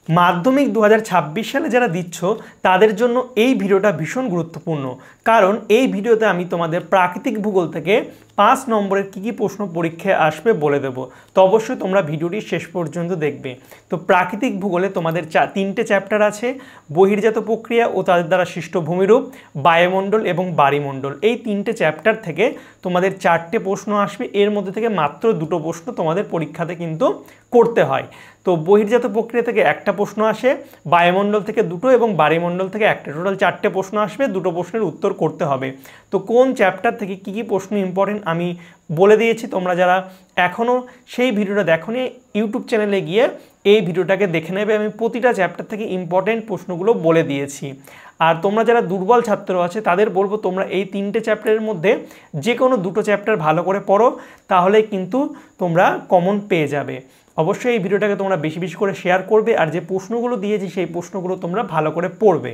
মাধ্যমিক 2026 সালে যারা দিচ্ছ তাদের জন্য এই ভিডিওটা ভীষণ গুরুত্বপূর্ণ, কারণ এই ভিডিওতে আমি তোমাদের প্রাকৃতিক ভূগোল থেকে 5 নম্বরের কী প্রশ্ন পরীক্ষায় আসবে বলে দেব। তো অবশ্যই তোমরা ভিডিওটি শেষ পর্যন্ত দেখবে। তো প্রাকৃতিক ভূগোলে তোমাদের তিনটে চ্যাপ্টার আছে, বহির্জাত প্রক্রিয়া ও তাদের দ্বারা সৃষ্ট ভূমিরূপ, বায়ুমণ্ডল এবং বাড়িমণ্ডল। এই তিনটে চ্যাপ্টার থেকে তোমাদের 4টে প্রশ্ন আসবে, এর মধ্যে থেকে মাত্র 2টো প্রশ্ন তোমাদের পরীক্ষাতে কিন্তু করতে হয়। তো বহির্জাত প্রক্রিয়া থেকে একটা প্রশ্ন আসে, বায়ুমণ্ডল থেকে 2টো এবং বাড়িমণ্ডল থেকে একটা, টোটাল 4টে প্রশ্ন আসবে, 2টো প্রশ্নের উত্তর করতে হবে। তো কোন চ্যাপ্টার থেকে কী প্রশ্ন ইম্পর্টেন্ট আমি বলে দিয়েছি, তোমরা যারা এখনও সেই ভিডিওটা দেখোনি ইউটিউব চ্যানেলে গিয়ে এই ভিডিওটাকে দেখে নেবে। আমি প্রতিটা চ্যাপ্টার থেকে ইম্পর্টেন্ট প্রশ্নগুলো বলে দিয়েছি। আর তোমরা যারা দুর্বল ছাত্র আছে তাদের বলবো তোমরা এই 3টে চ্যাপ্টারের মধ্যে যে কোনো 2টো চ্যাপ্টার ভালো করে পড়ো, তাহলে কিন্তু তোমরা কমন পেয়ে যাবে। অবশ্যই এই ভিডিওটাকে তোমরা বেশি বেশি করে শেয়ার করবে, আর যে প্রশ্নগুলো দিয়েছি সেই প্রশ্নগুলো তোমরা ভালো করে পড়বে।